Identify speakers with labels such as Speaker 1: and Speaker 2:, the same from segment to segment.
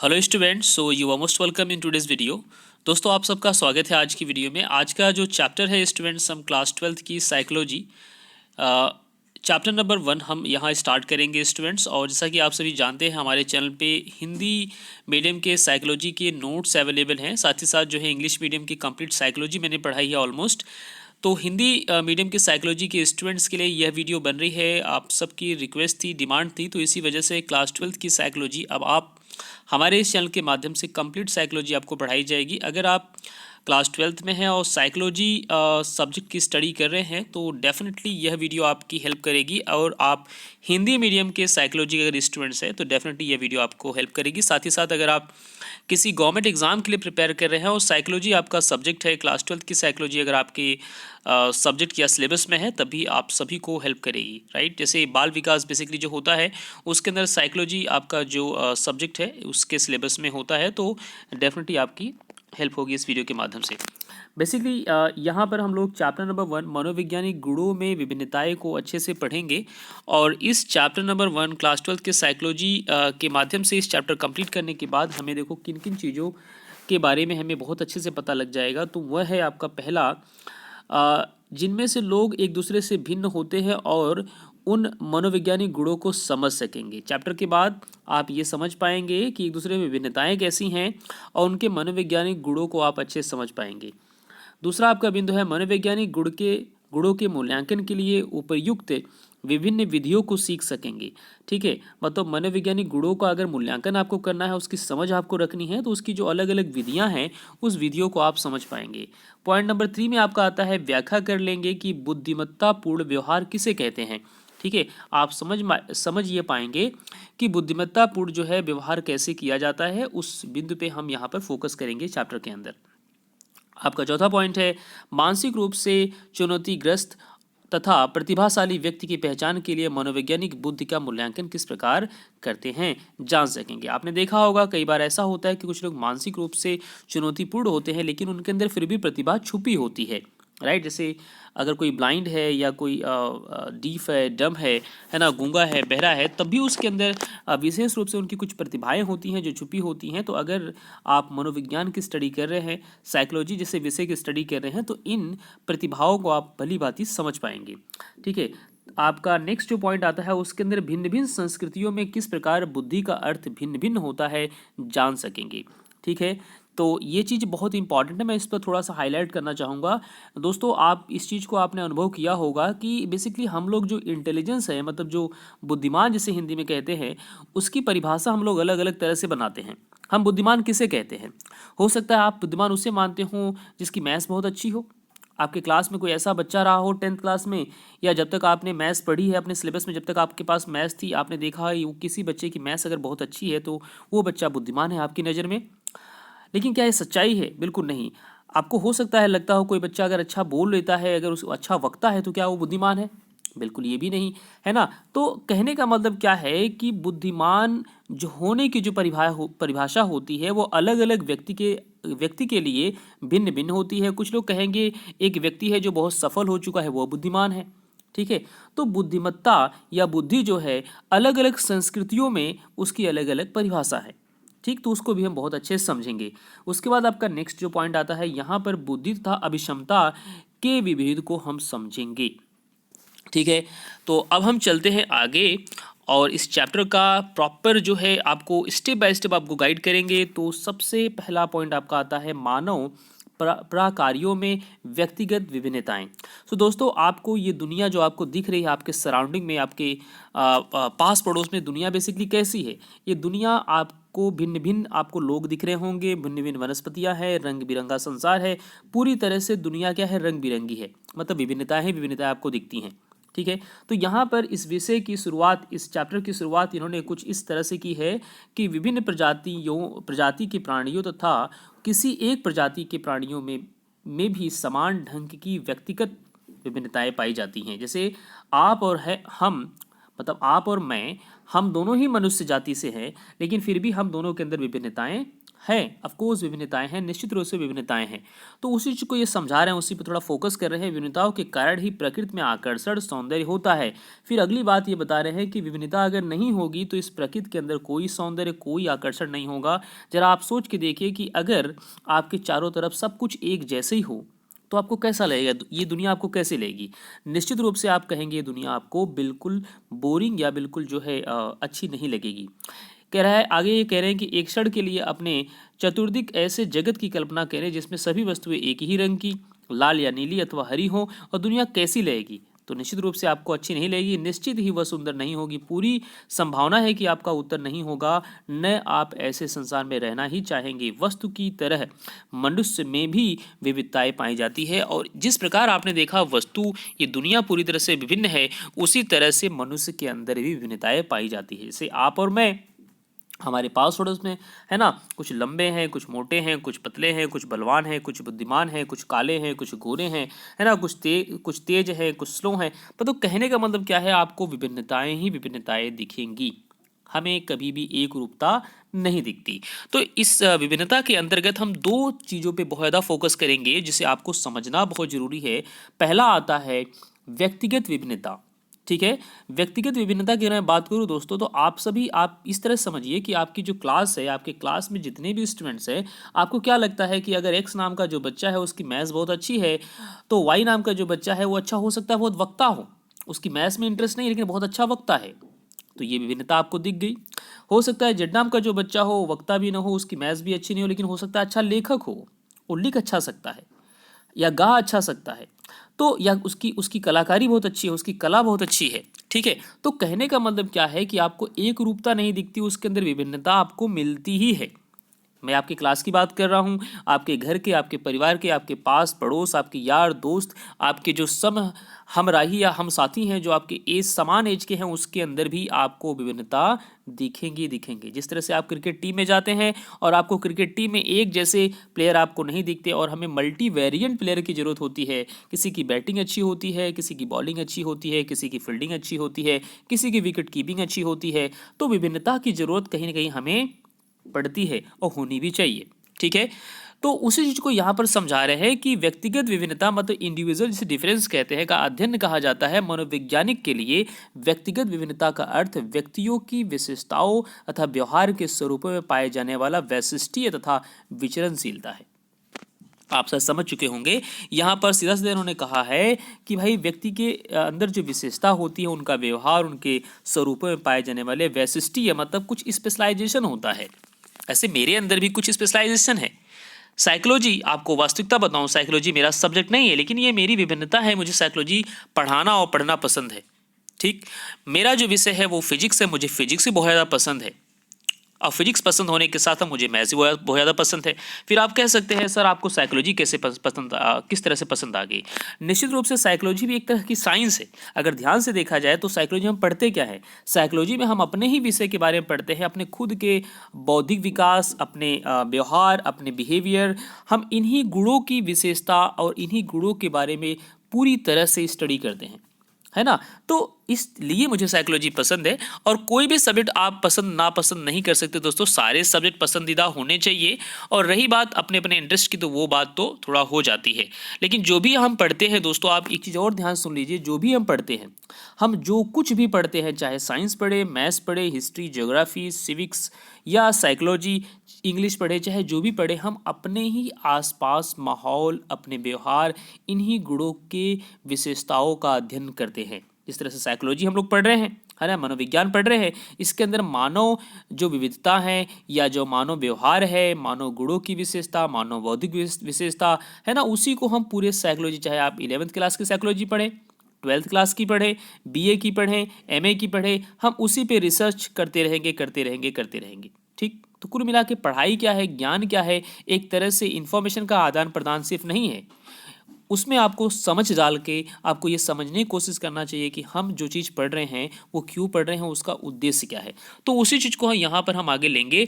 Speaker 1: Hello students, so you are most welcome in today's video. दोस्तों, आप सबका स्वागत है आज की वीडियो में। आज का जो चैप्टर है स्टूडेंट्स, हम क्लास 12th की साइकोलॉजी चैप्टर नंबर 1 हम यहाँ स्टार्ट करेंगे स्टूडेंट्स। और जैसा कि आप सभी जानते हैं, हमारे चैनल पे हिंदी मीडियम के साइकोलॉजी के नोट्स अवेलेबल हैं। साथ ही साथ जो है इंग्लिश मीडियम की कंप्लीट साइकोलॉजी मैंने पढ़ाई है ऑलमोस्ट। तो हिंदी मीडियम के साइकोलॉजी के स्टूडेंट्स के लिए यह वीडियो बन रही है। आप सबकी रिक्वेस्ट थी, डिमांड थी, तो इसी वजह से क्लास 12th की साइकोलॉजी अब आप हमारे इस चैनल के माध्यम से कंप्लीट साइकोलॉजी आपको पढ़ाई जाएगी। अगर आप क्लास 12th में हैं और साइकोलॉजी सब्जेक्ट की स्टडी कर रहे हैं तो डेफिनेटली यह वीडियो आपकी हेल्प करेगी। और आप हिंदी मीडियम के साइकोलॉजी अगर स्टूडेंट्स हैं तो डेफिनेटली यह वीडियो आपको हेल्प करेगी। साथ ही साथ अगर आप किसी गवर्नमेंट एग्जाम के लिए प्रिपेयर कर रहे हैं और साइकोलॉजी आपका सब्जेक्ट है, क्लास 12th की साइकोलॉजी अगर आपके सब्जेक्ट या सिलेबस में है तभी आप सभी को हेल्प करेगी, राइट। जैसे बाल विकास बेसिकली जो होता है उसके अंदर साइकोलॉजी आपका जो सब्जेक्ट है उसके सिलेबस में होता है, तो डेफिनेटली आपकी हेल्प होगी इस वीडियो के माध्यम से। बेसिकली यहाँ पर हम लोग चैप्टर नंबर 1 मनोवैज्ञानिक गुणों में विभिन्नताएं को अच्छे से पढ़ेंगे। और इस चैप्टर नंबर 1 क्लास 12th के साइकोलॉजी के माध्यम से इस चैप्टर कंप्लीट करने के बाद हमें देखो किन किन चीज़ों के बारे में हमें बहुत अच्छे से पता लग जाएगा। तो वह है आपका पहला, जिनमें से लोग एक दूसरे से भिन्न होते हैं और उन मनोवैज्ञानिक गुणों को समझ सकेंगे। चैप्टर के बाद आप ये समझ पाएंगे कि एक दूसरे में विभिन्नताएं कैसी हैं और उनके मनोवैज्ञानिक गुणों को आप अच्छे से समझ पाएंगे। दूसरा आपका बिंदु है मनोवैज्ञानिक गुणों के मूल्यांकन के लिए उपयुक्त विभिन्न विधियों को सीख सकेंगे। ठीक है, मतलब मनोवैज्ञानिक गुणों का अगर मूल्यांकन आपको करना है, उसकी समझ आपको रखनी है, तो उसकी जो अलग अलग विधियां हैं उस विधियों को आप समझ पाएंगे। पॉइंट नंबर 3 में आपका आता है व्याख्या कर लेंगे कि बुद्धिमत्तापूर्ण व्यवहार किसे कहते हैं। ठीक है, आप समझ ये पाएंगे कि बुद्धिमत्तापूर्ण जो है व्यवहार कैसे किया जाता है, उस बिंदु पे हम यहाँ पर फोकस करेंगे चैप्टर के अंदर। आपका चौथा पॉइंट है मानसिक रूप से चुनौतीग्रस्त तथा प्रतिभाशाली व्यक्ति की पहचान के लिए मनोवैज्ञानिक बुद्धि का मूल्यांकन किस प्रकार करते हैं जान सकेंगे। आपने देखा होगा कई बार ऐसा होता है कि कुछ लोग मानसिक रूप से चुनौतीपूर्ण होते हैं लेकिन उनके अंदर फिर भी प्रतिभा छुपी होती है, राइट। जैसे अगर कोई ब्लाइंड है या कोई डीफ है, डम है ना, गूंगा है, बहरा है, तब भी उसके अंदर विशेष रूप से उनकी कुछ प्रतिभाएं होती हैं जो छुपी होती हैं। तो अगर आप मनोविज्ञान की स्टडी कर रहे हैं, साइकोलॉजी जैसे विषय की स्टडी कर रहे हैं, तो इन प्रतिभाओं को आप भली भांति समझ पाएंगे। ठीक है, आपका नेक्स्ट जो पॉइंट आता है उसके अंदर भिन्न भिन्न संस्कृतियों में किस प्रकार बुद्धि का अर्थ भिन्न भिन्न होता है जान सकेंगे। ठीक है, तो ये चीज़ बहुत इंपॉर्टेंट है, मैं इस पर थोड़ा सा हाईलाइट करना चाहूँगा। दोस्तों, आप इस चीज़ को आपने अनुभव किया होगा कि बेसिकली हम लोग जो इंटेलिजेंस है, मतलब जो बुद्धिमान जिसे हिंदी में कहते हैं, उसकी परिभाषा हम लोग अलग अलग तरह से बनाते हैं। हम बुद्धिमान किसे कहते हैं? हो सकता है आप बुद्धिमान उसे मानते हो जिसकी मैथ्स बहुत अच्छी हो। आपके क्लास में कोई ऐसा बच्चा रहा हो 10th क्लास में, या जब तक आपने मैथ्स पढ़ी है अपने सिलेबस में, जब तक आपके पास मैथ्स थी, आपने देखा है वो किसी बच्चे की मैथ्स अगर बहुत अच्छी है तो वो बच्चा बुद्धिमान है आपकी नज़र में। लेकिन क्या ये सच्चाई है? बिल्कुल नहीं। आपको हो सकता है लगता हो कोई बच्चा अगर अच्छा बोल लेता है, अगर उस अच्छा वक्ता है, तो क्या वो बुद्धिमान है? बिल्कुल ये भी नहीं, है ना। तो कहने का मतलब क्या है कि बुद्धिमान जो होने की जो परिभाषा होती है वो अलग अलग व्यक्ति के लिए भिन्न भिन्न होती है। कुछ लोग कहेंगे एक व्यक्ति है जो बहुत सफल हो चुका है वो बुद्धिमान है। ठीक है, तो बुद्धिमत्ता या बुद्धि जो है अलग अलग संस्कृतियों में उसकी अलग अलग परिभाषा है। ठीक, तो उसको भी हम बहुत अच्छे से समझेंगे। उसके बाद आपका नेक्स्ट जो पॉइंट आता है, यहाँ पर बुद्धि तथा अभिक्षमता के विभेद को हम समझेंगे। ठीक है, तो अब हम चलते हैं आगे और इस चैप्टर का प्रॉपर जो है आपको स्टेप बाय स्टेप आपको गाइड करेंगे। तो सबसे पहला पॉइंट आपका आता है मानव प्रकार्यों में व्यक्तिगत विभिन्नताएं। तो दोस्तों, आपको ये दुनिया जो आपको दिख रही है आपके सराउंडिंग में, आपके पास पड़ोस में दुनिया बेसिकली कैसी है? ये दुनिया आपको भिन्न भिन्न आपको लोग दिख रहे होंगे, भिन्न भिन्न वनस्पतियां हैं, रंग बिरंगा संसार है, पूरी तरह से दुनिया क्या है, रंग बिरंगी है, मतलब विभिन्नताएं हैं, विभिन्नताएं आपको दिखती हैं। ठीक है, तो यहाँ पर इस विषय की शुरुआत, इस चैप्टर की शुरुआत इन्होंने कुछ इस तरह से की है कि विभिन्न प्रजाति के प्राणियों तथा किसी एक प्रजाति के प्राणियों में भी समान ढंग की व्यक्तिगत विभिन्नताएं पाई जाती हैं। जैसे आप और है हम, मतलब आप और मैं, हम दोनों ही मनुष्य जाति से हैं, लेकिन फिर भी हम दोनों के अंदर विभिन्नताएं हैं। ऑफ कोर्स विभिन्नताएं हैं, निश्चित रूप से विभिन्नताएं हैं। तो उसी चीज को ये समझा रहे हैं, उसी पर थोड़ा फोकस कर रहे हैं। विभिन्नताओं के कारण ही प्रकृति में आकर्षण सौंदर्य होता है। फिर अगली बात ये बता रहे हैं कि विभिन्नता अगर नहीं होगी तो इस प्रकृति के अंदर कोई सौंदर्य, कोई आकर्षण नहीं होगा। जरा आप सोच के देखिए कि अगर आपके चारों तरफ सब कुछ एक जैसे ही हो तो आपको कैसा लगेगा, ये दुनिया आपको कैसे लगेगी? निश्चित रूप से आप कहेंगे ये दुनिया आपको बिल्कुल बोरिंग या बिल्कुल जो है अच्छी नहीं लगेगी। कह रहा है आगे, ये कह रहे हैं कि एक क्षण के लिए अपने चतुर्दिक ऐसे जगत की कल्पना करें जिसमें सभी वस्तुएं एक ही रंग की, लाल या नीली अथवा हरी हो, और दुनिया कैसी लगेगी? तो निश्चित रूप से आपको अच्छी नहीं लगेगी, निश्चित ही वह सुंदर नहीं होगी। पूरी संभावना है कि आपका उत्तर नहीं होगा, न आप ऐसे संसार में रहना ही चाहेंगे। वस्तु की तरह मनुष्य में भी विविधताएं पाई जाती है, और जिस प्रकार आपने देखा वस्तु, ये दुनिया पूरी तरह से विभिन्न है, उसी तरह से मनुष्य के अंदर भी विभिन्नताएं पाई जाती है। जैसे आप और मैं, हमारे पास थोड़ा उसमें है ना, कुछ लंबे हैं, कुछ मोटे हैं, कुछ पतले हैं, कुछ बलवान हैं, कुछ बुद्धिमान हैं, कुछ काले हैं, कुछ गोरे हैं, है ना, कुछ तेज है, कुछ स्लो हैं। पर तो कहने का मतलब क्या है, आपको विभिन्नताएं ही विभिन्नताएं दिखेंगी, हमें कभी भी एक रूपता नहीं दिखती। तो इस विभिन्नता के अंतर्गत हम दो चीज़ों पे बहुत ज़्यादा फोकस करेंगे जिसे आपको समझना बहुत ज़रूरी है। पहला आता है व्यक्तिगत विभिन्नता। ठीक है, व्यक्तिगत विभिन्नता की अगर मैं बात करूं दोस्तों, तो आप इस तरह समझिए कि आपकी जो क्लास है, आपके क्लास में जितने भी स्टूडेंट्स हैं, आपको क्या लगता है कि अगर एक्स नाम का जो बच्चा है उसकी मैथ्स बहुत अच्छी है, तो वाई नाम का जो बच्चा है वो अच्छा हो सकता है, बहुत वक्ता हो, उसकी मैथ्स में इंटरेस्ट नहीं लेकिन बहुत अच्छा वक्ता है। तो ये विभिन्नता आपको दिख गई। हो सकता है जेड नाम का जो बच्चा हो, वक्ता भी ना हो, उसकी मैथ्स भी अच्छी नहीं हो, लेकिन हो सकता है अच्छा लेखक हो, वो लिख अच्छा सकता है या गा अच्छा सकता है, तो या उसकी उसकी कलाकारी बहुत अच्छी है, उसकी कला बहुत अच्छी है। ठीक है, तो कहने का मतलब क्या है कि आपको एक रूपता नहीं दिखती, उसके अंदर विभिन्नता आपको मिलती ही है। मैं आपकी क्लास की बात कर रहा हूँ, आपके घर के, आपके परिवार के, आपके पास पड़ोस, आपके यार दोस्त, आपके जो हमराही या हम साथी हैं जो आपके समान एज के हैं, उसके अंदर भी आपको विभिन्नता दिखेंगी। जिस तरह से आप क्रिकेट टीम में जाते हैं और आपको क्रिकेट टीम में एक जैसे प्लेयर आपको नहीं दिखते, और हमें मल्टी वेरिएंट प्लेयर की ज़रूरत होती है। किसी की बैटिंग अच्छी होती है, किसी की बॉलिंग अच्छी होती है, किसी की फील्डिंग अच्छी होती है, किसी की विकेट कीपिंग अच्छी होती है। तो विभिन्नता की ज़रूरत कहीं ना कहीं हमें पड़ती है और होनी भी चाहिए। ठीक है, तो उसी चीज को यहाँ पर समझा रहे हैं कि व्यक्तिगत विभिन्नता मतलब इंडिविजुअल, जिसे डिफरेंस कहते हैं, का अध्ययन कहा जाता है। मनोवैज्ञानिक के लिए व्यक्तिगत विभिन्नता का अर्थ व्यक्तियों की विशेषताओं तथा व्यवहार के स्वरूपों में पाए जाने वाला वैशिष्ट्य तथा विचरणशीलता है। आप सब समझ चुके होंगे, यहाँ पर सीधा सीधा उन्होंने कहा है कि भाई व्यक्ति के अंदर जो विशेषता होती है, उनका व्यवहार, उनके स्वरूपों में पाए जाने वाले वैशिष्ट्य मतलब कुछ स्पेशलाइजेशन होता है। ऐसे मेरे अंदर भी कुछ स्पेशलाइजेशन है। साइकोलॉजी, आपको वास्तविकता बताऊं, साइकोलॉजी मेरा सब्जेक्ट नहीं है, लेकिन ये मेरी विभिन्नता है, मुझे साइकोलॉजी पढ़ाना और पढ़ना पसंद है। ठीक, मेरा जो विषय है वो फिजिक्स है, मुझे फिजिक्स ही बहुत ज़्यादा पसंद है, और फिजिक्स पसंद होने के साथ मुझे मैथ्स बहुत ज़्यादा पसंद है। फिर आप कह सकते हैं सर आपको साइकोलॉजी कैसे किस तरह से पसंद आ गई? निश्चित रूप से साइकोलॉजी भी एक तरह की साइंस है। अगर ध्यान से देखा जाए तो साइकोलॉजी हम पढ़ते क्या है? साइकोलॉजी में हम अपने ही विषय के बारे में पढ़ते हैं, अपने खुद के बौद्धिक विकास, अपने व्यवहार, अपने बिहेवियर, हम इन्हीं गुणों की विशेषता और इन्हीं गुणों के बारे में पूरी तरह से स्टडी करते हैं, है ना। तो इसलिए मुझे साइकोलॉजी पसंद है। और कोई भी सब्जेक्ट आप पसंद नापसंद नहीं कर सकते दोस्तों, सारे सब्जेक्ट पसंदीदा होने चाहिए। और रही बात अपने अपने इंटरेस्ट की, तो वो बात तो थोड़ा हो जाती है। लेकिन जो भी हम पढ़ते हैं दोस्तों, आप एक चीज़ और ध्यान सुन लीजिए, जो भी हम पढ़ते हैं, हम जो कुछ भी पढ़ते हैं, चाहे साइंस पढ़े, मैथ्स पढ़े, हिस्ट्री, ज्योग्राफी, सिविक्स या साइकोलॉजी, इंग्लिश पढ़े, चाहे जो भी पढ़े, हम अपने ही आसपास माहौल, अपने व्यवहार, इन्हीं गुणों के विशेषताओं का अध्ययन करते हैं। जिस तरह से साइकोलॉजी हम लोग पढ़ रहे हैं, है ना, मनोविज्ञान पढ़ रहे हैं, इसके अंदर मानव जो विविधता है या जो मानव व्यवहार है, मानव गुणों की विशेषता, मानव बौद्धिक विशेषता, है ना, उसी को हम पूरे साइकोलॉजी, चाहे आप 11वीं क्लास की साइकोलॉजी पढ़ें, 12th क्लास की पढ़े, बीए की पढ़ें, एमए की पढ़े, हम उसी पे रिसर्च करते रहेंगे। ठीक, तो कुल मिला के पढ़ाई क्या है, ज्ञान क्या है, एक तरह से इंफॉर्मेशन का आदान प्रदान सिर्फ नहीं है, उसमें आपको समझ डाल के आपको ये समझने की कोशिश करना चाहिए कि हम जो चीज़ पढ़ रहे हैं वो क्यों पढ़ रहे हैं, उसका उद्देश्य क्या है। तो उसी चीज़ को यहाँ पर हम आगे लेंगे।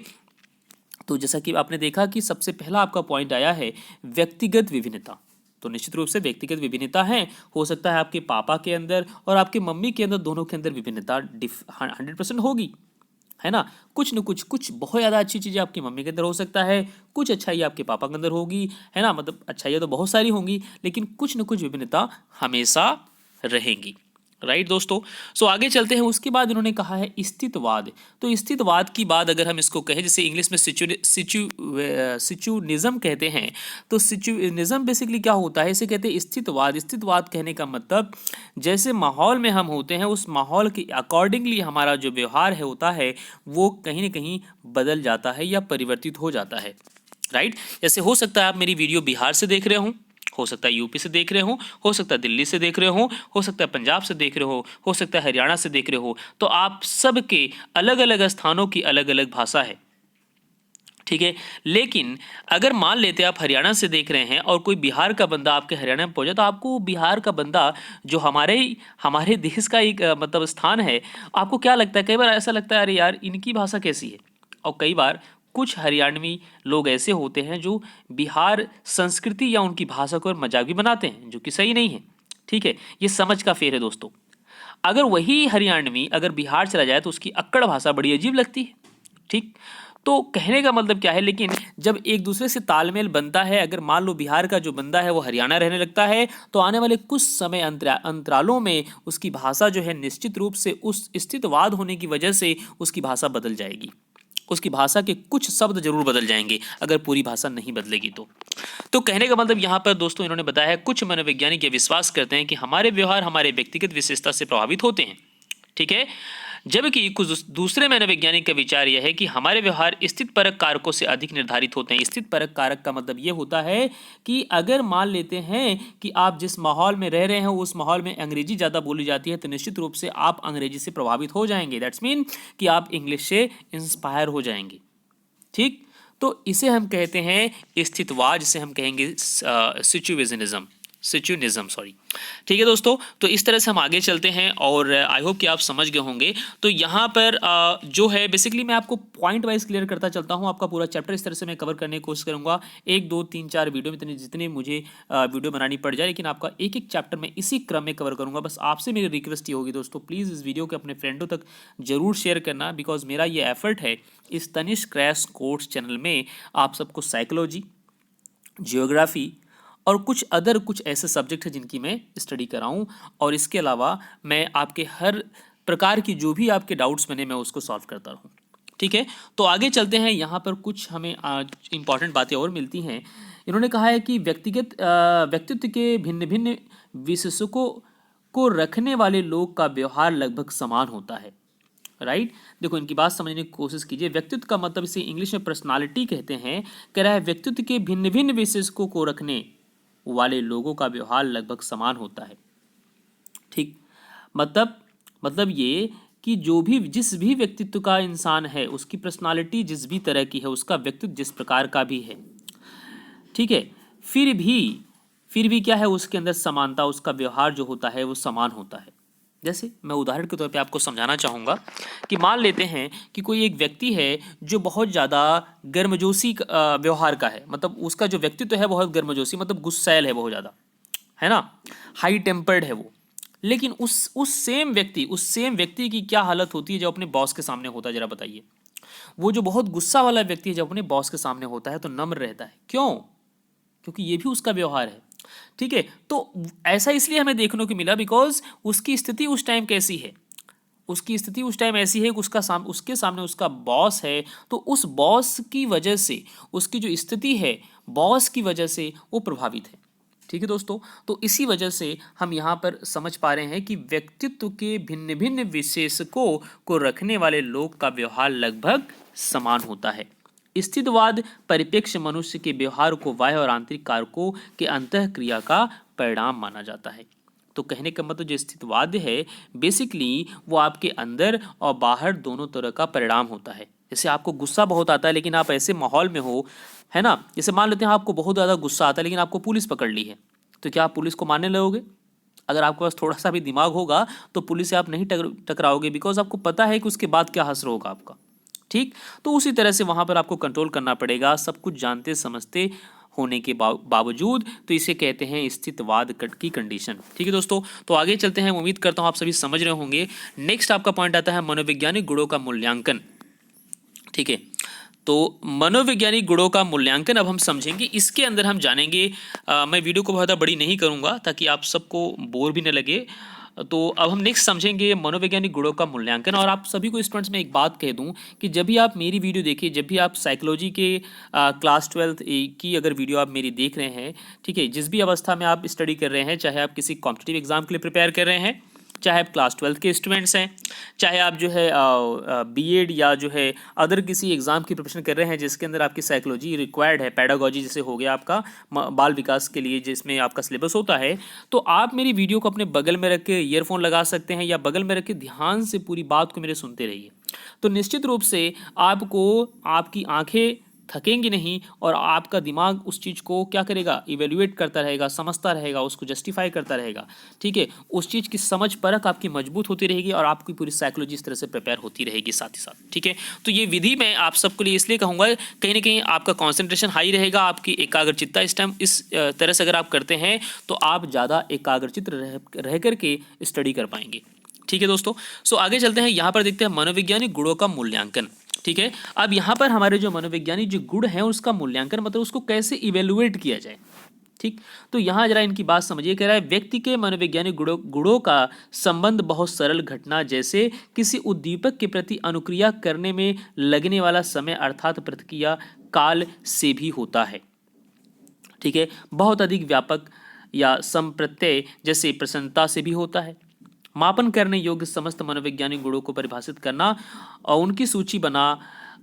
Speaker 1: तो जैसा कि आपने देखा कि सबसे पहला आपका पॉइंट आया है व्यक्तिगत विभिन्नता। तो निश्चित रूप से व्यक्तिगत विभिन्नता है। हो सकता है आपके पापा के अंदर और आपके मम्मी के अंदर, दोनों के अंदर विभिन्नता 100% होगी, है ना। कुछ न कुछ बहुत ज़्यादा अच्छी चीज़ें आपकी मम्मी के अंदर हो सकता है, कुछ अच्छाई आपके पापा के अंदर होगी, है ना। मतलब अच्छाइयाँ तो बहुत सारी होंगी, लेकिन कुछ न कुछ विभिन्नता हमेशा रहेंगी, राइट दोस्तों। सो आगे चलते हैं। उसके बाद इन्होंने कहा है स्थितवाद। तो स्थितवाद की बात अगर हम इसको कहें, जैसे इंग्लिश में सिचुनिज्म कहते हैं, तो सिचुनिज्म बेसिकली क्या होता है, इसे कहते हैं स्थितवाद। स्थितवाद कहने का मतलब जैसे माहौल में हम होते हैं, उस माहौल के अकॉर्डिंगली हमारा जो व्यवहार है होता है वो कहीं ना कहीं बदल जाता है या परिवर्तित हो जाता है, राइट। जैसे हो सकता है आप मेरी वीडियो बिहार से देख रहे हो सकता है यूपी से देख रहे हो सकता है दिल्ली से देख रहे हो सकता है पंजाब से देख रहे हो सकता है हरियाणा से देख रहे हो। तो आप सबके अलग अलग स्थानों की अलग अलग भाषा है, ठीक है। लेकिन अगर मान लेते आप हरियाणा से देख रहे हैं और कोई बिहार का बंदा आपके हरियाणा में पहुंचा, तो आपको बिहार का बंदा जो हमारे हमारे देश का एक मतलब स्थान है, आपको क्या लगता है, कई बार ऐसा लगता है अरे यार इनकी भाषा कैसी है। और कई बार कुछ हरियाणवी लोग ऐसे होते हैं जो बिहार संस्कृति या उनकी भाषा को मजाक भी बनाते हैं, जो कि सही नहीं है, ठीक है। ये समझ का फेर है दोस्तों। अगर वही हरियाणवी अगर बिहार चला जाए तो उसकी अक्कड़ भाषा बड़ी अजीब लगती है, ठीक। तो कहने का मतलब क्या है, लेकिन जब एक दूसरे से तालमेल बनता है, अगर मान लो बिहार का जो बंदा है वो हरियाणा रहने लगता है, तो आने वाले कुछ समय अंतरालों में उसकी भाषा जो है निश्चित रूप से उस स्थितवाद होने की वजह से उसकी भाषा बदल जाएगी। उसकी भाषा के कुछ शब्द जरूर बदल जाएंगे, अगर पूरी भाषा नहीं बदलेगी तो कहने का मतलब यहाँ पर दोस्तों इन्होंने बताया है, कुछ मनोवैज्ञानिक ये विश्वास करते हैं कि हमारे व्यवहार हमारे व्यक्तिगत विशेषता से प्रभावित होते हैं, ठीक है। जबकि कुछ दूसरे मनोवैज्ञानिक का विचार यह है कि हमारे व्यवहार स्थित परक कारकों से अधिक निर्धारित होते हैं। स्थित परक कारक का मतलब ये होता है कि अगर मान लेते हैं कि आप जिस माहौल में रह रहे हैं उस माहौल में अंग्रेजी ज़्यादा बोली जाती है, तो निश्चित रूप से आप अंग्रेजी से प्रभावित हो जाएंगे। दैट्स मीन कि आप इंग्लिश से इंस्पायर हो जाएंगे, ठीक। तो इसे हम कहते हैं स्थितवाद, जिसे हम कहेंगे सिचुनिज्म, सॉरी, ठीक है दोस्तों। तो इस तरह से हम आगे चलते हैं और आई होप कि आप समझ गए होंगे। तो यहाँ पर जो है बेसिकली मैं आपको पॉइंट वाइज क्लियर करता चलता हूँ। आपका पूरा चैप्टर इस तरह से मैं कवर करने की कोशिश करूँगा, 1 2 3 4 वीडियो में, जितने मुझे वीडियो बनानी पड़ जाए, लेकिन आपका एक एक चैप्टर में इसी क्रम में कवर करूँगा। बस आपसे मेरी रिक्वेस्ट ये होगी दोस्तों, प्लीज़ इस वीडियो को अपने फ्रेंडों तक जरूर शेयर करना, बिकॉज मेरा ये एफर्ट है इस तनिष्क क्रैश कोर्स चैनल में आप सबको साइकोलॉजी, जियोग्राफी और कुछ ऐसे सब्जेक्ट हैं जिनकी मैं स्टडी कराऊं, और इसके अलावा मैं आपके हर प्रकार की जो भी आपके डाउट्स बने मैं उसको सॉल्व करता रहूं, ठीक है। तो आगे चलते हैं। यहाँ पर कुछ हमें इंपॉर्टेंट बातें और मिलती हैं। इन्होंने कहा है कि व्यक्तित्व के भिन्न भिन्न विशेषकों को रखने वाले लोग का व्यवहार लगभग समान होता है, राइट। देखो इनकी बात समझने की कोशिश कीजिए। व्यक्तित्व का मतलब इसे इंग्लिश में पर्सनालिटी कहते हैं। कह रहा है व्यक्तित्व के भिन्न भिन्न विशेषकों को रखने वाले लोगों का व्यवहार लगभग समान होता है, ठीक। मतलब ये कि जिस भी व्यक्तित्व का इंसान है उसकी पर्सनालिटी जिस भी तरह की है, उसका व्यक्तित्व जिस प्रकार का भी है, ठीक है, फिर भी क्या है, उसके अंदर समानता, उसका व्यवहार जो होता है वो समान होता है। जैसे मैं उदाहरण के तौर पे आपको समझाना चाहूँगा कि मान लेते हैं कि कोई एक व्यक्ति है जो बहुत ज़्यादा गर्मजोशी व्यवहार का है, मतलब उसका जो व्यक्तित्व है बहुत गर्मजोशी, मतलब गुस्सैल है बहुत ज़्यादा, है ना, हाई टेम्पर्ड है वो। लेकिन उस सेम व्यक्ति की क्या हालत होती है जब अपने बॉस के सामने होता है, जरा बताइए। वो जो बहुत गुस्सा वाला व्यक्ति है जब अपने बॉस के सामने होता है तो नम्र रहता है, क्यों? क्योंकि ये भी उसका व्यवहार है, ठीक है। तो ऐसा इसलिए हमें देखने को मिला बिकॉज उसकी स्थिति उस टाइम कैसी है, उसकी स्थिति उस टाइम ऐसी है कि उसके सामने उसका बॉस है, तो उस बॉस की वजह से उसकी जो स्थिति है बॉस की वजह से वो प्रभावित है, ठीक है दोस्तों। तो इसी वजह से हम यहाँ पर समझ पा रहे हैं कि व्यक्तित्व के भिन्न भिन्न विशेषकों को रखने वाले लोग का व्यवहार लगभग समान होता है। स्थितवाद परिप्रेक्ष्य मनुष्य के व्यवहार को बाह्य और आंतरिक कारकों के अंतःक्रिया का परिणाम माना जाता है। तो कहने का मतलब जो स्थितवाद है बेसिकली वो आपके अंदर और बाहर दोनों तरह का परिणाम होता है। जैसे आपको गुस्सा बहुत आता है लेकिन आप ऐसे माहौल में हो, है ना, जैसे मान लेते हैं आपको बहुत ज़्यादा गुस्सा आता है लेकिन आपको पुलिस पकड़ ली है, तो क्या आप पुलिस को मानने लगोगे? अगर आपके पास थोड़ा सा भी दिमाग होगा तो पुलिस से आप नहीं टकराओगे, बिकॉज आपको पता है कि उसके बाद क्या असर होगा आपका, ठीक। तो उसी तरह से वहाँ पर आपको कंट्रोल करना पड़ेगा, सब कुछ जानते समझते होने के बावजूद, तो इसे कहते हैं स्थितवाद की कंडीशन। ठीक है दोस्तों, तो आगे चलते हैं। उम्मीद करता हूँ आप सभी समझ रहे होंगे। नेक्स्ट आपका पॉइंट आता है मनोवैज्ञानिक गुणों का मूल्यांकन। ठीक है, तो मनोवैज्ञानिक गुणों का मूल्यांकन अब हम समझेंगे। इसके अंदर हम जानेंगे, मैं वीडियो को बहुत बड़ी नहीं करूंगा ताकि आप सबको बोर भी न लगे। तो अब हम नेक्स्ट समझेंगे मनोवैज्ञानिक गुणों का मूल्यांकन। और आप सभी को स्टूडेंट्स में एक बात कह दूं कि जब भी आप मेरी वीडियो देखिए, जब भी आप साइकोलॉजी के क्लास 12 की अगर वीडियो आप मेरी देख रहे हैं, ठीक है, जिस भी अवस्था में आप स्टडी कर रहे हैं, चाहे आप किसी कॉम्पिटिटिव एग्जाम के लिए प्रिपेयर कर रहे हैं, चाहे आप क्लास 12 के स्टूडेंट्स हैं, चाहे आप जो है बीएड या जो है अदर किसी एग्ज़ाम की प्रिपरेशन कर रहे हैं जिसके अंदर आपकी साइकोलॉजी रिक्वायर्ड है, पैडागोजी जैसे हो गया आपका बाल विकास के लिए जिसमें आपका सिलेबस होता है, तो आप मेरी वीडियो को अपने बगल में रख के ईयरफोन लगा सकते हैं या बगल में रख के ध्यान से पूरी बात को मेरे सुनते रहिए। तो निश्चित रूप से आपको आपकी आंखें थकेंगी नहीं और आपका दिमाग उस चीज़ को क्या करेगा, इवेल्युएट करता रहेगा, समझता रहेगा, उसको जस्टिफाई करता रहेगा। ठीक है, उस चीज़ की समझ परख आपकी मजबूत होती रहेगी और आपकी पूरी साइकोलॉजी इस तरह से प्रिपेयर होती रहेगी साथ ही साथ। ठीक है, तो ये विधि मैं आप सबके लिए इसलिए कहूँगा, कहीं ना कहीं आपका कॉन्सेंट्रेशन हाई रहेगा, आपकी एकाग्रचित्ता इस टाइम इस तरह से अगर आप करते हैं तो आप ज़्यादा एकाग्रचित रह करके स्टडी कर पाएंगे। ठीक है दोस्तों, सो आगे चलते हैं। यहाँ पर देखते हैं मनोवैज्ञानिक गुणों का मूल्यांकन। ठीक है, अब यहाँ पर हमारे जो मनोवैज्ञानिक जो गुण हैं उसका मूल्यांकन मतलब उसको कैसे इवेलुएट किया जाए। ठीक, तो यहाँ जरा इनकी बात समझिए। कह रहा है व्यक्ति के मनोवैज्ञानिक गुणों का संबंध बहुत सरल घटना जैसे किसी उद्दीपक के प्रति अनुक्रिया करने में लगने वाला समय अर्थात प्रतिक्रिया काल से भी होता है। ठीक है, बहुत अधिक व्यापक या संप्रत्यय जैसे प्रसन्नता से भी होता है। मापन करने योग्य समस्त मनोवैज्ञानिक गुणों को परिभाषित करना और उनकी सूची बना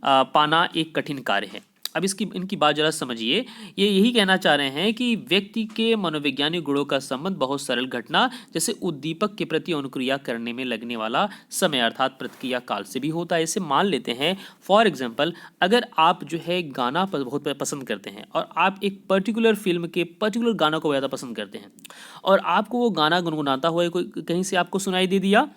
Speaker 1: पाना एक कठिन कार्य है। अब इनकी बात जरा समझिए। ये यही कहना चाह रहे हैं कि व्यक्ति के मनोवैज्ञानिक गुणों का संबंध बहुत सरल घटना जैसे उद्दीपक के प्रति अनुक्रिया करने में लगने वाला समय अर्थात प्रतिक्रिया काल से भी होता है। इसे मान लेते हैं फॉर एग्जाम्पल, अगर आप जो है गाना बहुत पसंद करते हैं और आप एक पर्टिकुलर फिल्म के पर्टिकुलर गाना को ज़्यादा पसंद करते हैं और आपको वो गाना गुनगुनाता हुआ कोई कहीं से आपको सुनाई दे दिया,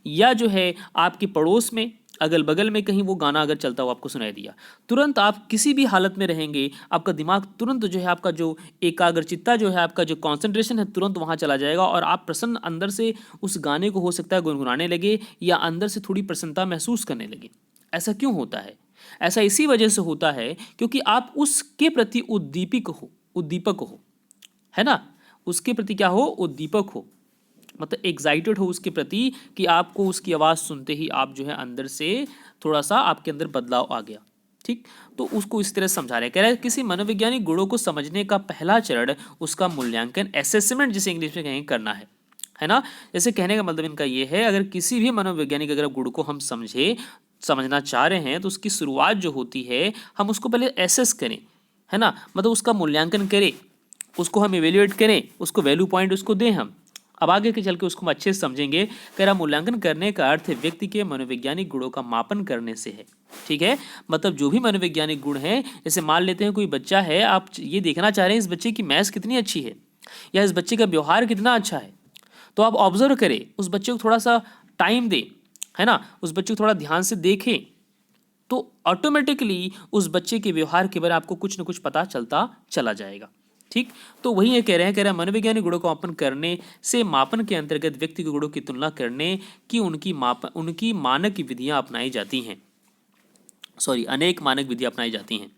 Speaker 1: या जो है आपके पड़ोस में अगल बगल में कहीं वो गाना अगर चलता हुआ आपको सुनाई दिया, तुरंत आप किसी भी हालत में रहेंगे, आपका दिमाग तुरंत जो है आपका जो एकाग्रचित्ता जो है आपका जो कंसंट्रेशन है तुरंत वहाँ चला जाएगा और आप प्रसन्न अंदर से उस गाने को हो सकता है गुनगुनाने लगे या अंदर से थोड़ी प्रसन्नता महसूस करने लगे। ऐसा क्यों होता है? ऐसा इसी वजह से होता है क्योंकि आप उसके प्रति उद्दीपक हो, है ना, उसके प्रति क्या हो, उद्दीपक हो, मतलब एक्साइटेड हो उसके प्रति कि आपको उसकी आवाज़ सुनते ही आप जो है अंदर से थोड़ा सा आपके अंदर बदलाव आ गया। ठीक, तो उसको इस तरह समझा रहे हैं। कह रहा है किसी मनोवैज्ञानिक गुणों को समझने का पहला चरण उसका मूल्यांकन, असेसमेंट जिसे इंग्लिश में कहेंगे, करना है ना। जैसे कहने का मतलब इनका ये है, अगर किसी भी मनोवैज्ञानिक अगर गुण को हम समझना चाह रहे हैं तो उसकी शुरुआत जो होती है हम उसको पहले एसेस करें, है ना, मतलब उसका मूल्यांकन करें, उसको हम इवेल्युएट करें, उसको वैल्यू पॉइंट उसको दें हम। अब आगे के चल के उसको हम अच्छे से समझेंगे। कह रहा मूल्यांकन करने का अर्थ व्यक्ति के मनोवैज्ञानिक गुणों का मापन करने से है। ठीक है, मतलब जो भी मनोवैज्ञानिक गुण हैं, जैसे मान लेते हैं कोई बच्चा है, आप ये देखना चाह रहे हैं इस बच्चे की मैथ्स कितनी अच्छी है या इस बच्चे का व्यवहार कितना अच्छा है, तो आप ऑब्जर्व करें, उस बच्चे को थोड़ा सा टाइम दें, है ना, उस बच्चे को थोड़ा ध्यान से देखें, तो ऑटोमेटिकली उस बच्चे के व्यवहार के बारे में आपको कुछ न कुछ पता चलता चला जाएगा। ठीक, तो वही ये कह रहे हैं मनोवैज्ञानिक गुणों को मापन करने से मापन के अंतर्गत व्यक्ति के गुणों की तुलना करने की उनकी मानक विधियां अपनाई जाती हैं। अनेक मानक विधियां अपनाई जाती हैं।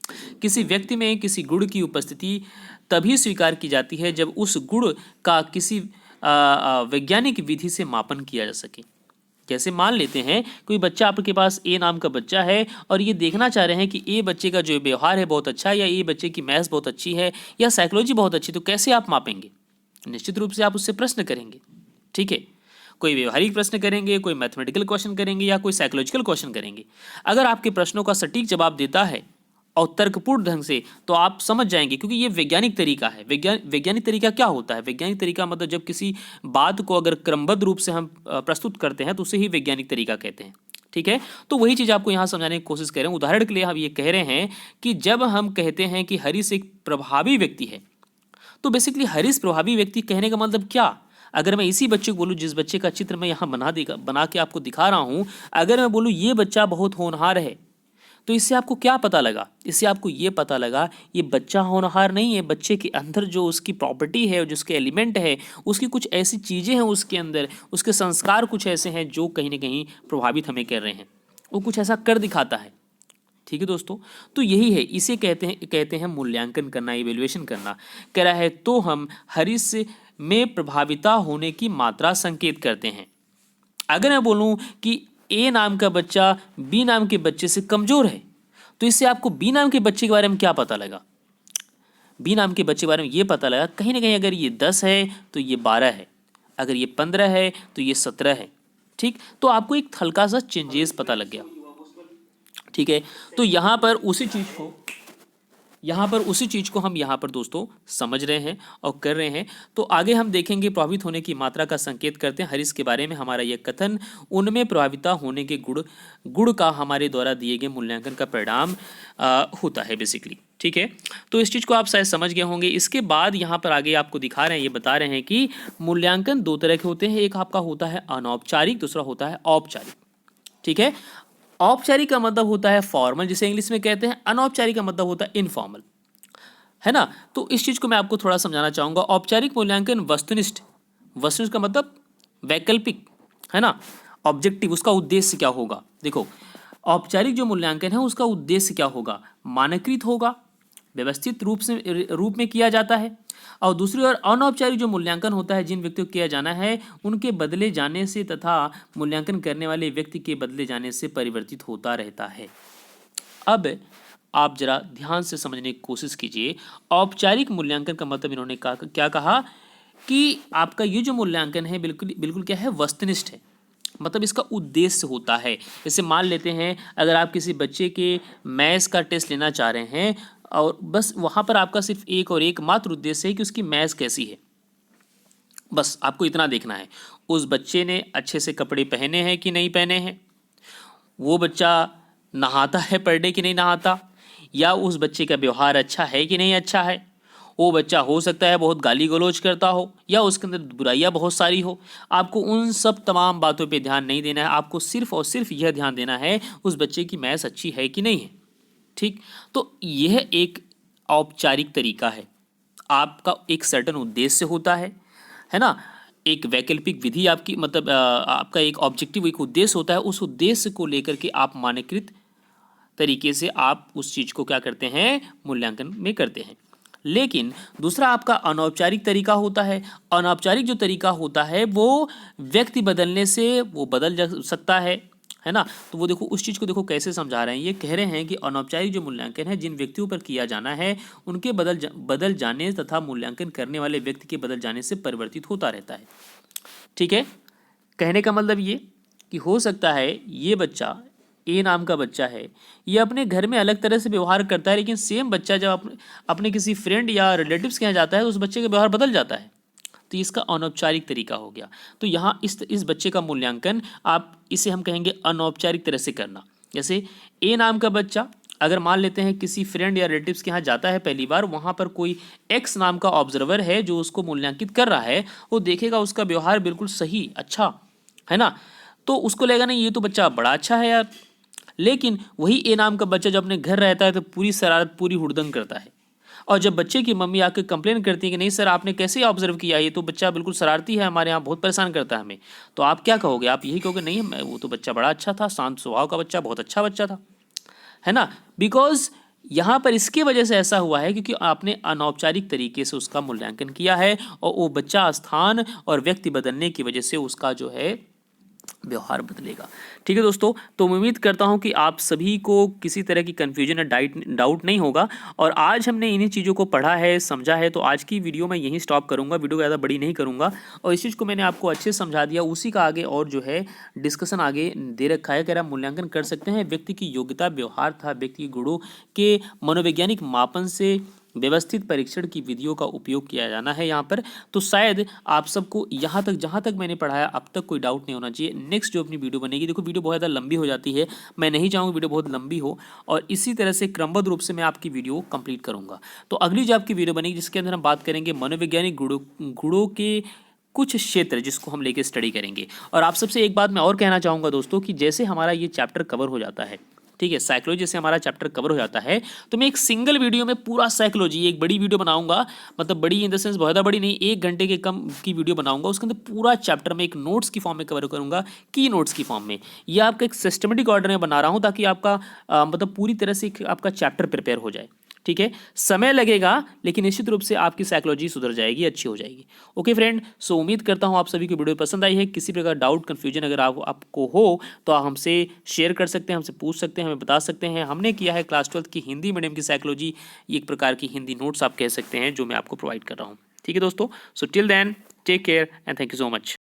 Speaker 1: किसी व्यक्ति में किसी गुण की उपस्थिति तभी स्वीकार की जाती है जब उस गुण का किसी वैज्ञानिक विधि से मापन किया जा सके। जैसे मान लेते हैं कोई बच्चा, आपके पास ए नाम का बच्चा है और ये देखना चाह रहे हैं कि ए बच्चे का जो व्यवहार है बहुत अच्छा है या ए बच्चे की मैथ्स बहुत अच्छी है या साइकोलॉजी बहुत अच्छी, तो कैसे आप मापेंगे? निश्चित रूप से आप उससे प्रश्न करेंगे। ठीक है, कोई व्यवहारिक प्रश्न करेंगे, कोई मैथमेटिकल क्वेश्चन करेंगे या कोई साइकोलॉजिकल क्वेश्चन करेंगे। अगर आपके प्रश्नों का सटीक जवाब देता है और तर्कपूर्ण ढंग से, तो आप समझ जाएंगे, क्योंकि ये वैज्ञानिक तरीका है। वैज्ञानिक तरीका क्या होता है? वैज्ञानिक तरीका मतलब जब किसी बात को अगर क्रमबद्ध रूप से हम प्रस्तुत करते हैं तो उसे ही वैज्ञानिक तरीका कहते हैं। ठीक है, तो वही चीज़ आपको यहाँ समझाने की कोशिश कर रहे हैं। उदाहरण के लिए हम ये कह रहे हैं कि जब हम कहते हैं कि हरीश एक प्रभावी व्यक्ति है, तो बेसिकली हरीश प्रभावी व्यक्ति कहने का मतलब क्या? अगर मैं इसी बच्चे को बोलूँ, जिस बच्चे का चित्र मैं यहाँ बना के आपको दिखा रहा हूँ, अगर मैं बोलूँ ये बच्चा बहुत होनहार है, तो इससे आपको क्या पता लगा? इससे आपको ये पता लगा ये बच्चा होनहार नहीं है, बच्चे के अंदर जो उसकी प्रॉपर्टी है, जो उसके एलिमेंट है, उसकी कुछ ऐसी चीज़ें हैं उसके अंदर, उसके संस्कार कुछ ऐसे हैं जो कहीं ना कहीं प्रभावित हमें कर रहे हैं, वो कुछ ऐसा कर दिखाता है। ठीक है दोस्तों, तो यही है, इसे कहते हैं मूल्यांकन करना, इवेल्युएशन करना। कह रहा है तो हम हरीश में प्रभाविता होने की मात्रा संकेत करते हैं। अगर मैं बोलूं कि ए नाम का बच्चा बी नाम के बच्चे से कमजोर है, तो इससे आपको बी नाम के बच्चे के बारे में क्या पता लगा? बी नाम के बच्चे के बारे में ये पता लगा कहीं ना कहीं अगर ये 10 है तो ये 12 है, अगर ये 15 है तो ये 17 है। ठीक, तो आपको एक हल्का सा चेंजेस पता लग गया। ठीक है, तो यहाँ पर उसी चीज़ को हम यहाँ पर दोस्तों समझ रहे हैं और कर रहे हैं। तो आगे हम देखेंगे प्रभावित होने की मात्रा का संकेत करते हैं हरीश के बारे में हमारा यह कथन उनमें प्रभाविता होने के गुण का हमारे द्वारा दिए गए मूल्यांकन का परिणाम होता है बेसिकली। ठीक है, तो इस चीज़ को आप शायद समझ गए होंगे। इसके बाद यहाँ पर आगे आपको दिखा रहे हैं, ये बता रहे हैं कि मूल्यांकन 2 तरह के होते हैं, एक आपका होता है अनौपचारिक, दूसरा होता है औपचारिक। ठीक है, औपचारिक का मतलब होता है फॉर्मल, जिसे इंग्लिश में कहते हैं, अनौपचारिक का मतलब होता है इनफॉर्मल, है ना। तो इस चीज को मैं आपको थोड़ा समझाना चाहूंगा। औपचारिक मूल्यांकन वस्तुनिष्ठ, वस्तुनिष्ठ का मतलब वैकल्पिक, है ना। ऑब्जेक्टिव, उसका उद्देश्य क्या होगा? देखो, औपचारिक जो मूल्यांकन है उसका उद्देश्य क्या होगा? मानकीकृत होगा, व्यवस्थित रूप में किया जाता है। और दूसरी ओर अनौपचारिक जो मूल्यांकन होता है, जिन व्यक्तियों को किया जाना है उनके बदले जाने से तथा मूल्यांकन करने वाले व्यक्ति के बदले जाने से परिवर्तित होता रहता है। अब आप जरा ध्यान से समझने की कोशिश कीजिए। औपचारिक मूल्यांकन का मतलब इन्होंने क्या कहा कि आपका ये जो मूल्यांकन है बिल्कुल क्या है? वस्तुनिष्ठ है, मतलब इसका उद्देश्य होता है। जैसे मान लेते हैं अगर आप किसी बच्चे के मैथ्स का टेस्ट लेना चाह रहे हैं और बस वहाँ पर आपका सिर्फ एक और एक मात्र उद्देश्य है कि उसकी मैथ्स कैसी है, बस आपको इतना देखना है। उस बच्चे ने अच्छे से कपड़े पहने हैं कि नहीं पहने हैं, वो बच्चा नहाता है पर डे कि नहीं नहाता, या उस बच्चे का व्यवहार अच्छा है कि नहीं अच्छा है। वो बच्चा हो सकता है बहुत गाली गलौज करता हो या उसके अंदर बुराइयां बहुत सारी हो। आपको उन सब तमाम बातों पे ध्यान नहीं देना है, आपको सिर्फ और सिर्फ यह ध्यान देना है उस बच्चे की मैथ्स अच्छी है कि नहीं है। ठीक, तो यह एक औपचारिक तरीका है। आपका एक सर्टन उद्देश्य होता है ना। एक वैकल्पिक विधि आपकी, मतलब आपका एक ऑब्जेक्टिव, एक उद्देश्य होता है। उस उद्देश्य को लेकर के आप मानकीकृत तरीके से आप उस चीज को क्या करते हैं? मूल्यांकन में करते हैं। लेकिन दूसरा आपका अनौपचारिक तरीका होता है। अनौपचारिक जो तरीका होता है वो व्यक्ति बदलने से वो बदल जा सकता है ना। तो वो देखो, उस चीज को देखो कैसे समझा रहे हैं। ये कह रहे हैं कि अनौपचारिक जो मूल्यांकन है, जिन व्यक्तियों पर किया जाना है उनके बदल जाने तथा मूल्यांकन करने वाले व्यक्ति के बदल जाने से परिवर्तित होता रहता है। ठीक है, कहने का मतलब ये कि हो सकता है ये बच्चा, ए नाम का बच्चा है, ये अपने घर में अलग तरह से व्यवहार करता है, लेकिन सेम बच्चा जब अपने किसी फ्रेंड या रिलेटिव्स के यहाँ जाता है तो उस बच्चे का व्यवहार बदल जाता है। तो इसका अनौपचारिक तरीका हो गया। तो यहाँ इस बच्चे का मूल्यांकन आप इसे हम कहेंगे अनौपचारिक तरह से करना। जैसे ए नाम का बच्चा अगर मान लेते हैं किसी फ्रेंड या रिलेटिव्स के यहाँ जाता है पहली बार, वहाँ पर कोई एक्स नाम का ऑब्जर्वर है जो उसको मूल्यांकित कर रहा है, वो देखेगा उसका व्यवहार बिल्कुल सही, अच्छा है ना, तो उसको लगेगा नहीं ये तो बच्चा बड़ा अच्छा है यार। लेकिन वही ए नाम का बच्चा जब अपने घर रहता है तो पूरी शरारत, पूरी हुड़दंग करता है। और जब बच्चे की मम्मी आकर कंप्लेन करती है कि नहीं सर आपने कैसे ऑब्जर्व किया, ये तो बच्चा बिल्कुल शरारती है, हमारे यहाँ बहुत परेशान करता है हमें, तो आप क्या कहोगे? आप यही कहोगे नहीं वो तो बच्चा बड़ा अच्छा था, शांत स्वभाव का बच्चा, बहुत अच्छा बच्चा था, है ना। बिकॉज यहाँ पर इसके वजह से ऐसा हुआ है क्योंकि आपने अनौपचारिक तरीके से उसका मूल्यांकन किया है और वो बच्चा स्थान और व्यक्ति बदलने की वजह से उसका जो है व्यवहार बदलेगा। ठीक है दोस्तों, तो मैं उम्मीद करता हूं कि आप सभी को किसी तरह की कन्फ्यूजन या डाउट नहीं होगा। और आज हमने इन्हीं चीज़ों को पढ़ा है, समझा है, तो आज की वीडियो मैं यहीं स्टॉप करूंगा, वीडियो ज़्यादा बड़ी नहीं करूंगा। और इस चीज़ को मैंने आपको अच्छे से समझा दिया, उसी का आगे और जो है डिस्कशन आगे दे रखा है। कह रहा मूल्यांकन कर सकते हैं व्यक्ति की योग्यता, व्यवहार तथा व्यक्ति के गुणों के मनोवैज्ञानिक मापन से व्यवस्थित परीक्षण की विधियों का उपयोग किया जाना है यहाँ पर। तो शायद आप सबको यहाँ तक, जहाँ तक मैंने पढ़ाया अब तक कोई डाउट नहीं होना चाहिए। नेक्स्ट जो अपनी वीडियो बनेगी, देखो वीडियो बहुत ज़्यादा लंबी हो जाती है, मैं नहीं चाहूँगा वीडियो बहुत लंबी हो, और इसी तरह से क्रमबद्ध रूप से मैं आपकी वीडियो कंप्लीट करूँगा। तो अगली जो आपकी वीडियो बनेगी जिसके अंदर हम बात करेंगे मनोवैज्ञानिक गुणों के कुछ क्षेत्र, जिसको हम लेके स्टडी करेंगे। और आप सबसे एक बात मैं और कहना चाहूँगा दोस्तों कि जैसे हमारा ये चैप्टर कवर हो जाता है, ठीक ठीक है, साइकोलॉजी से हमारा चैप्टर कवर हो जाता है, तो मैं एक सिंगल वीडियो में पूरा साइकोलॉजी, एक बड़ी वीडियो बनाऊंगा, मतलब बड़ी इन द सेंस बहुत बड़ी नहीं, 1 घंटे के कम की वीडियो बनाऊंगा, उसके अंदर पूरा चैप्टर में एक नोट्स की फॉर्म में कवर करूंगा, की नोट्स की फॉर्म में। ये आपका एक सिस्टमेटिक ऑर्डर में बना रहा हूँ ताकि आपका मतलब पूरी तरह से आपका चैप्टर प्रिपेयर हो जाए। ठीक है, समय लगेगा लेकिन निश्चित रूप से आपकी साइकोलॉजी सुधर जाएगी, अच्छी हो जाएगी। ओके फ्रेंड, सो उम्मीद करता हूँ आप सभी को वीडियो पसंद आई है। किसी प्रकार डाउट कन्फ्यूजन अगर आपको हो तो आप हमसे शेयर कर सकते हैं, हमसे पूछ सकते हैं, हमें बता सकते हैं। हमने किया है क्लास 12 की हिंदी मीडियम की साइकोलॉजी, एक प्रकार की हिंदी नोट्स आप कह सकते हैं, जो मैं आपको प्रोवाइड कर रहा हूँ। ठीक है दोस्तों, so till then take care and thank you so much.